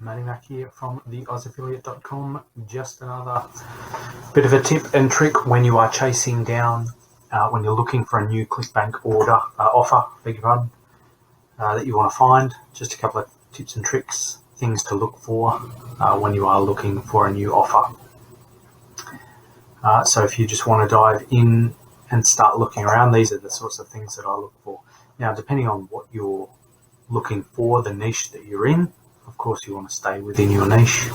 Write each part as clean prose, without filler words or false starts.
Matty Mac here from theausaffiliate.com. Just another bit of a tip and trick when you are chasing down, when you're looking for a new Clickbank offer, beg your pardon, that you want to find. Just a couple of tips and tricks, things to look for when you are looking for a new offer. So if you just want to dive in and start looking around, these are the sorts of things that I look for. Now, depending on what you're looking for, the niche that you're in, of course you want to stay within your niche.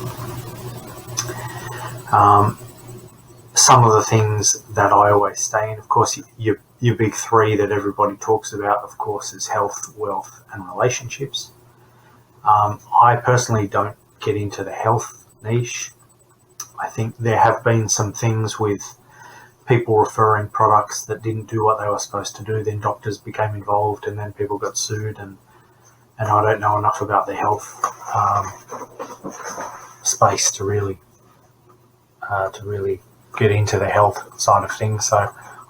Some of the things that I always stay in, of course, your big three that everybody talks about, of course, is health, wealth, and relationships. I personally don't get into the health niche. I think there have been some things with people referring products that didn't do what they were supposed to do. Then doctors became involved, and then people got sued, and I don't know enough about the health space to really get into the health side of things. So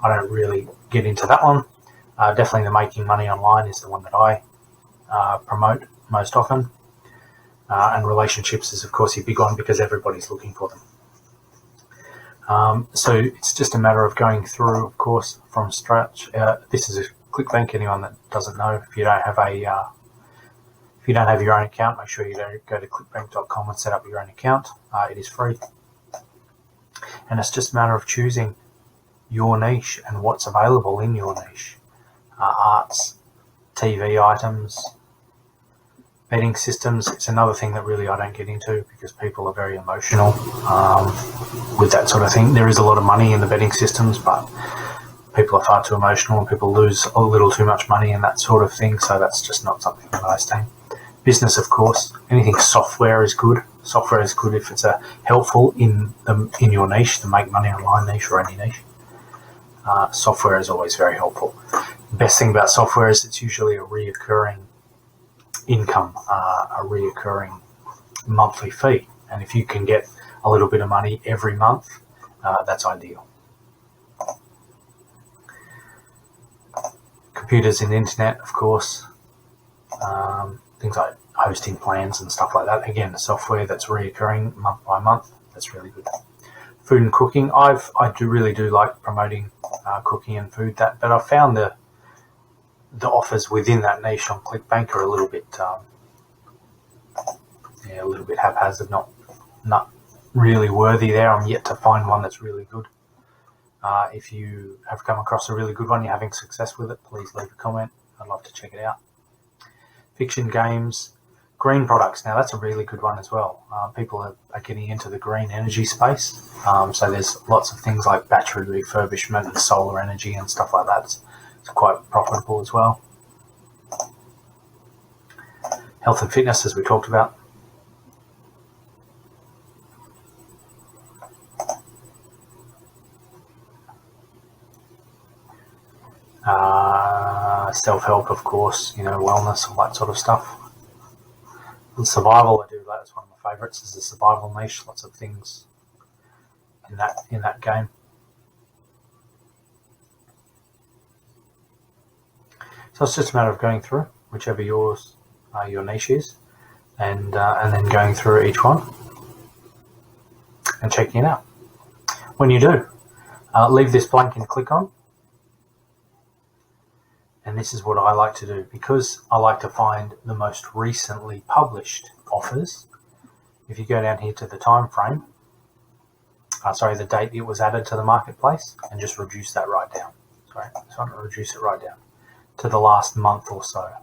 I don't really get into that one. Definitely the making money online is the one that I promote most often. And relationships is, of course, your big one because everybody's looking for them. So it's just a matter of going through, of course, from scratch. This is a Clickbank. Anyone that doesn't know, if you don't have your own account, make sure you go to clickbank.com and set up your own account. It is free. And it's just a matter of choosing your niche and what's available in your niche. Arts, TV items, betting systems. It's another thing that really I don't get into because people are very emotional with that sort of thing. There is a lot of money in the betting systems, but people are far too emotional and people lose a little too much money and that sort of thing. So that's just not something that I stay in. Business, of course, anything software is good. Software is good if it's helpful in your niche, to make money online niche or any niche. Software is always very helpful. The best thing about software is it's usually a reoccurring income, a reoccurring monthly fee. And if you can get a little bit of money every month, that's ideal. Computers and internet, of course. Things like hosting plans and stuff like that. Again, software that's reoccurring month by month, that's really good. Food and cooking, I really do like promoting cooking and food, but I've found the offers within that niche on Clickbank are a little bit haphazard, not really worthy there. I'm yet to find one that's really good. If you have come across a really good one, you're having success with it, please leave a comment. I'd love to check it out. Fiction games, green products. Now that's a really good one as well. People are getting into the green energy space. So there's lots of things like battery refurbishment and solar energy and stuff like that. It's quite profitable as well. Health and fitness, as we talked about. Self-help, of course, wellness, all that sort of stuff. And survival, I do like. That's one of my favourites, is the survival niche. Lots of things in that game. So it's just a matter of going through whichever your niche is, and then going through each one and checking it out. When you do, leave this blank and click on. And this is what I like to do, because I like to find the most recently published offers. If you go down here to the time frame, the date it was added to the marketplace, and just reduce that right down. So I'm going to reduce it right down to the last month or so,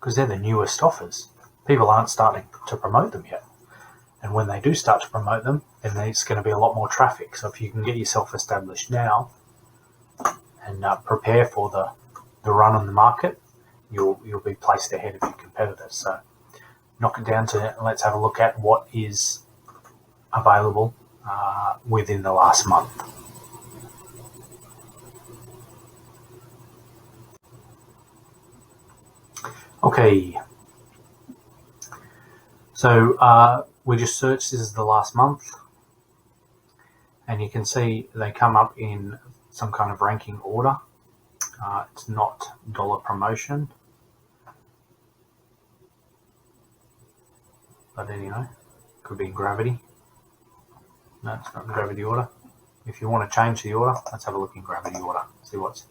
because they're the newest offers. People aren't starting to promote them yet. And when they do start to promote them, then there's going to be a lot more traffic. So if you can get yourself established now, and prepare for the run on the market, you'll be placed ahead of your competitors. So knock it down to, let's have a look at what is available within the last month. Okay, so we just searched, this is the last month, and you can see they come up in some kind of ranking order. It's not dollar promotion. but anyway, could be in gravity. No, it's not in gravity order. If you want to change the order, let's have a look in gravity order. See what's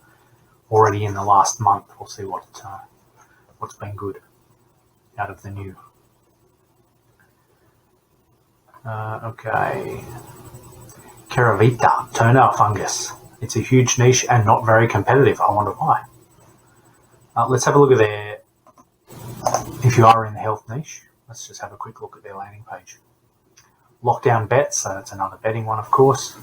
already in the last month. We'll see what's been good out of the new. Okay. Keravita, toenail fungus. It's a huge niche and not very competitive. I wonder why. Let's have a look at their, if you are in the health niche, let's just have a quick look at their landing page. Lockdown bets, so that's another betting one, of course.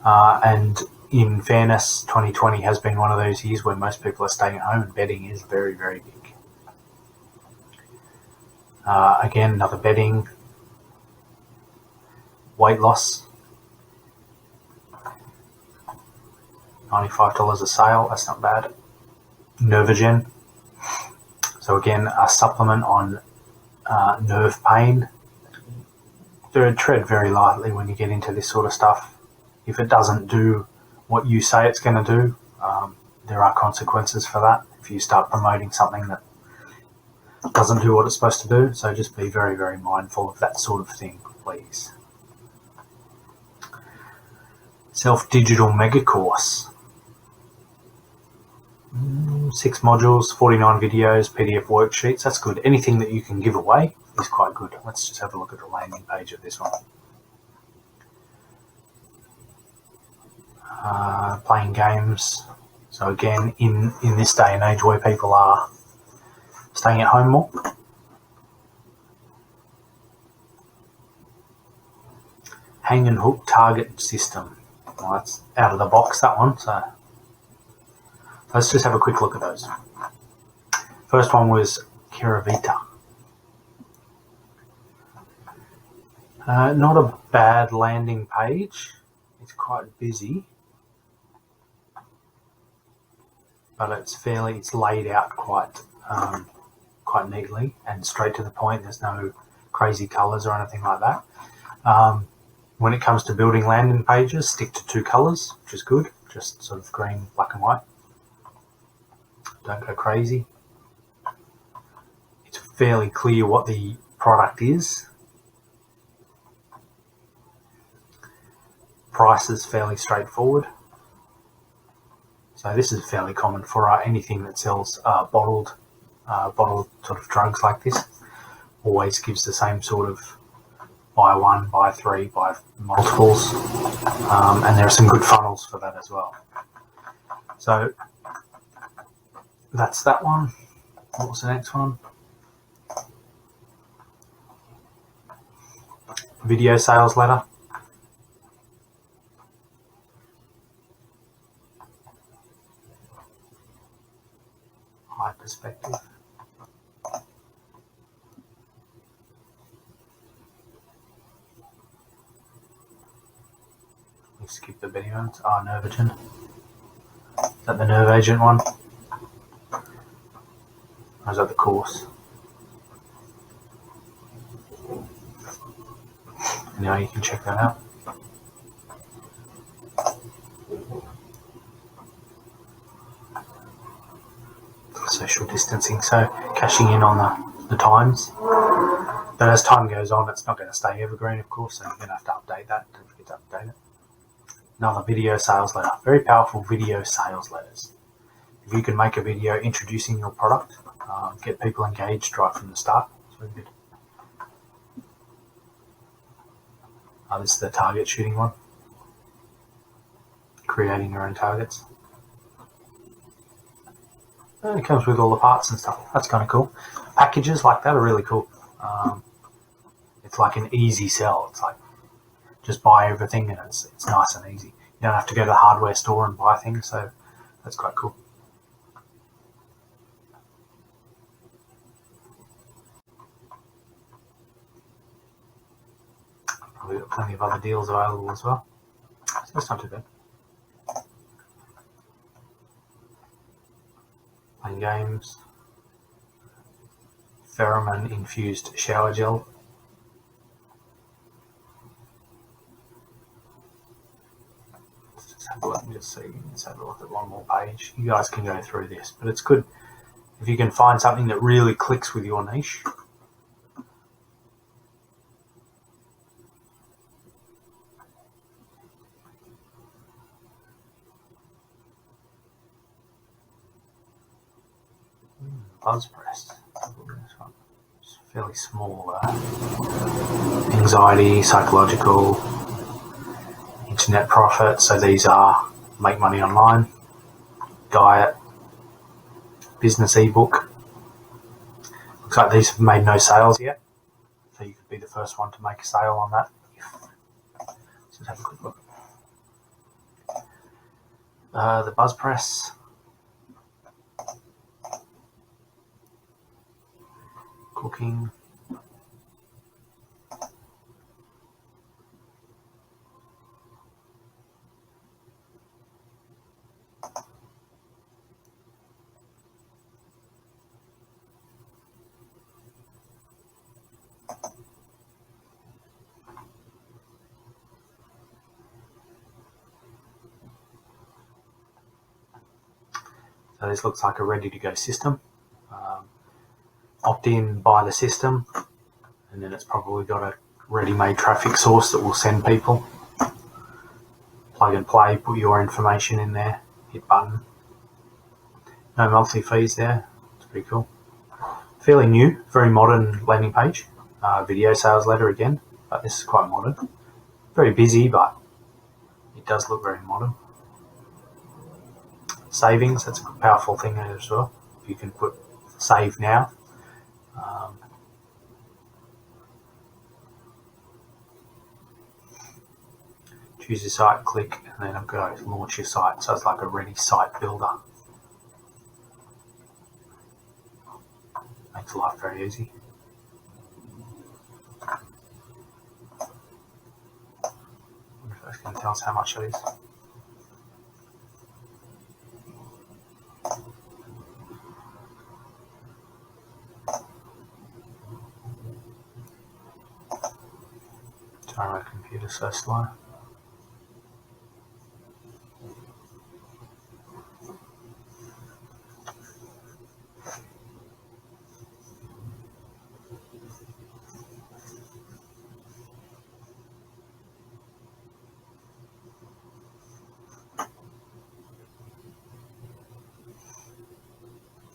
And in fairness, 2020 has been one of those years where most people are staying at home and betting is very, very big. Again, another betting. Weight loss. $95 a sale, that's not bad. Nervogen. So again, a supplement on nerve pain. Tread very lightly when you get into this sort of stuff. If it doesn't do what you say it's going to do, there are consequences for that if you start promoting something that doesn't do what it's supposed to do. So just be very, very mindful of that sort of thing, please. Self-digital mega course. 6 modules, 49 videos, PDF worksheets. That's good. Anything that you can give away is quite good. Let's just have a look at the landing page of this one. Playing games. So again, in this day and age where people are staying at home more. Hang and hook target system. Well, that's out of the box, that one. So let's just have a quick look at those. First one was Keravita. Not a bad landing page. It's quite busy, but it's laid out quite neatly and straight to the point. There's no crazy colours or anything like that. When it comes to building landing pages, stick to 2 colours, which is good. Just sort of green, black and white. Don't go crazy. It's fairly clear what the product is. Price is fairly straightforward. So this is fairly common for anything that sells bottled sort of drugs like this. Always gives the same sort of buy 1, buy 3, buy multiples, and there are some good funnels for that as well. So that's that one. What was the next one? Video sales letter. High perspective. Skip the betting ones. Nervogen. Is that the nerve agent one? Or is that the course? Now you can check that out. Social distancing, so cashing in on the times. But as time goes on, it's not going to stay evergreen, of course, so you're going to have to update that. Don't forget to update it. Another video sales letter. Very powerful video sales letters. If you can make a video introducing your product, get people engaged right from the start, it's very good. This is the target shooting one. Creating your own targets. And it comes with all the parts and stuff. That's kind of cool. Packages like that are really cool. It's like an easy sell. It's like just buy everything and it's nice and easy. You don't have to go to the hardware store and buy things, so that's quite cool. Probably got plenty of other deals available as well, so that's not too bad. Playing games. Pheromone infused shower gel. Let's have a look at one more page. You guys can go through this, but it's good if you can find something that really clicks with your niche. Buzz Press. It's fairly small. Anxiety, psychological, internet profit. So these are make money online, diet, business ebook. Looks like these have made no sales yet, so you could be the first one to make a sale on that. Let's just have a quick look. The Buzz Press. Cooking. So this looks like a ready-to-go system. Opt in, buy the system, and then it's probably got a ready-made traffic source that will send people. Plug and play, put your information in there, hit button. No monthly fees there. It's pretty cool. Fairly new, very modern landing page. Video sales letter again, but this is quite modern. Very busy, but it does look very modern. Savings, that's a powerful thing there as well. You can put save now. Choose your site, click, and then it'll go launch your site. So it's like a ready site builder. Makes life very easy. I wonder if it's going to tell us how much it is. Sorry, my computer's so slow.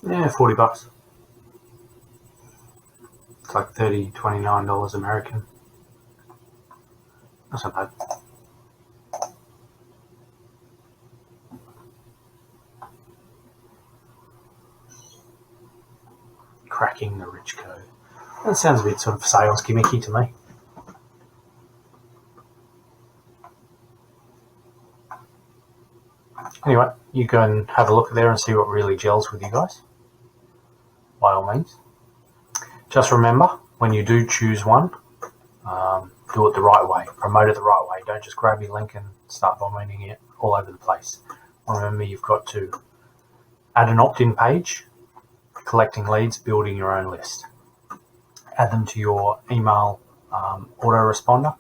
Yeah, $40. It's like $29 American. That's not bad. Cracking the rich code. That sounds a bit sort of sales gimmicky to me. Anyway, you go and have a look there and see what really gels with you guys. By all means. Just remember, when you do choose one, do it the right way. Promote it the right way. Don't just grab your link and start vomiting it all over the place. Remember, you've got to add an opt-in page, collecting leads, building your own list. Add them to your email autoresponder.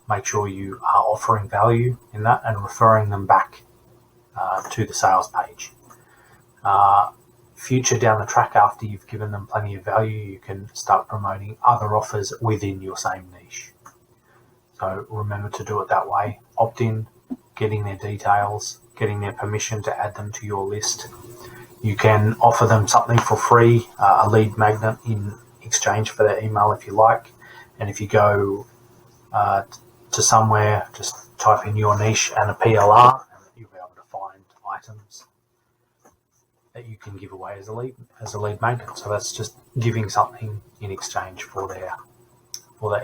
Make sure you are offering value in that and referring them back to the sales page. Future down the track, after you've given them plenty of value, you can start promoting other offers within your same niche. So remember to do it that way. Opt in, getting their details, getting their permission to add them to your list. You can offer them something for free, a lead magnet in exchange for their email if you like. And if you go to somewhere, just type in your niche and a PLR, and you'll be able to find items that you can give away as a lead magnet. So that's just giving something in exchange for their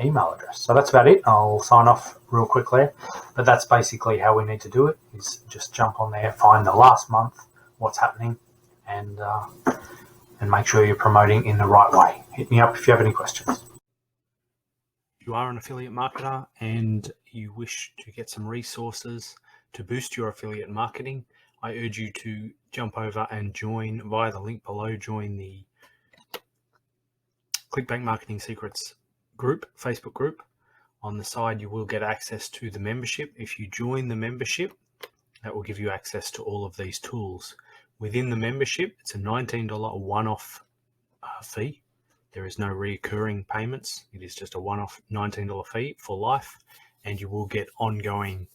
email address. So that's about it. I'll sign off real quick there, but that's basically how we need to do it, is just jump on there, find the last month, what's happening, and make sure you're promoting in the right way. Hit me up if you have any questions. If you are an affiliate marketer and you wish to get some resources to boost your affiliate marketing, I urge you to jump over and join via the link below. Join the Clickbank Marketing Secrets group, Facebook group. On the side, you will get access to the membership. If you join the membership, that will give you access to all of these tools. Within the membership, it's a $19 one-off fee. There is no recurring payments. It is just a one-off $19 fee for life, and you will get ongoing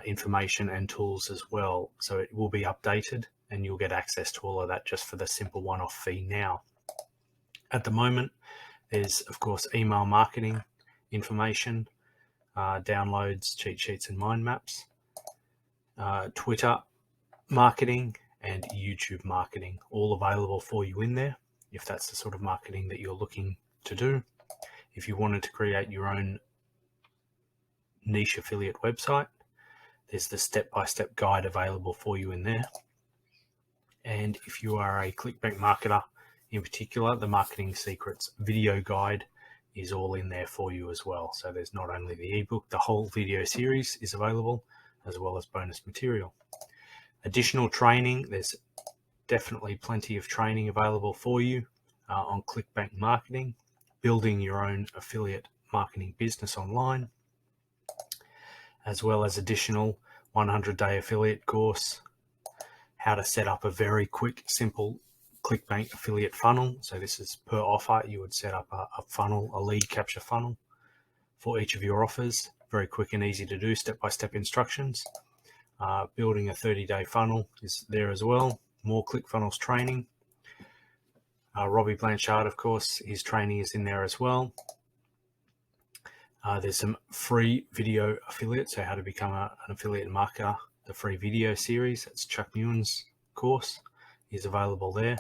information and tools as well. So it will be updated and you'll get access to all of that just for the simple one-off fee now. At the moment, there's, of course, email marketing information, downloads, cheat sheets, and mind maps, Twitter marketing, and YouTube marketing, all available for you in there if that's the sort of marketing that you're looking to do. If you wanted to create your own niche affiliate website, there's the step-by-step guide available for you in there. And if you are a Clickbank marketer in particular, the Marketing Secrets video guide is all in there for you as well. So there's not only the ebook, the whole video series is available, as well as bonus material. Additional training, there's definitely plenty of training available for you on Clickbank marketing, building your own affiliate marketing business online, as well as additional 100-day affiliate course, how to set up a very quick, simple Clickbank affiliate funnel. So this is per offer. You would set up a funnel, a lead capture funnel for each of your offers. Very quick and easy to do, step-by-step instructions. Building a 30-day funnel is there as well. More ClickFunnels training. Robbie Blanchard, of course, his training is in there as well. There's some free video affiliates, so how to become an affiliate marketer. The free video series, that's Chuck Muen's course, is available there,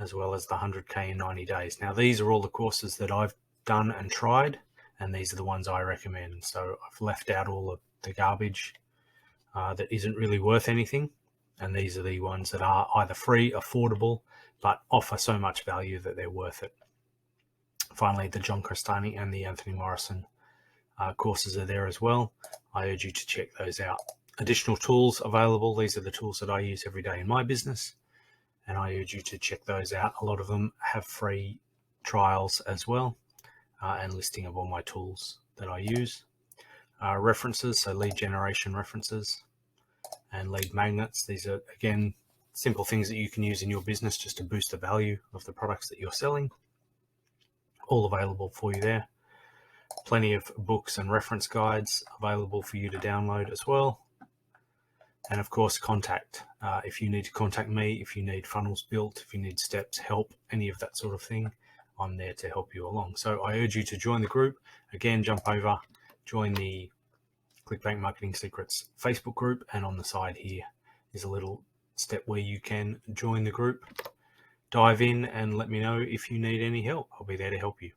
as well as the 100K in 90 days. Now, these are all the courses that I've done and tried, and these are the ones I recommend. So I've left out all of the garbage that isn't really worth anything, and these are the ones that are either free, affordable, but offer so much value that they're worth it. Finally, the John Crestani and the Anthony Morrison courses are there as well. I urge you to check those out. Additional tools available. These are the tools that I use every day in my business, and I urge you to check those out. A lot of them have free trials as well, and listing of all my tools that I use. References, so lead generation references and lead magnets. These are, again, simple things that you can use in your business just to boost the value of the products that you're selling. All available for you there. Plenty of books and reference guides available for you to download as well. And of course, contact. If you need to contact me, if you need funnels built, if you need steps, help, any of that sort of thing, I'm there to help you along. So I urge you to join the group. Again, jump over, join the Clickbank Marketing Secrets Facebook group, and on the side here is a little step where you can join the group. Dive in and let me know if you need any help. I'll be there to help you.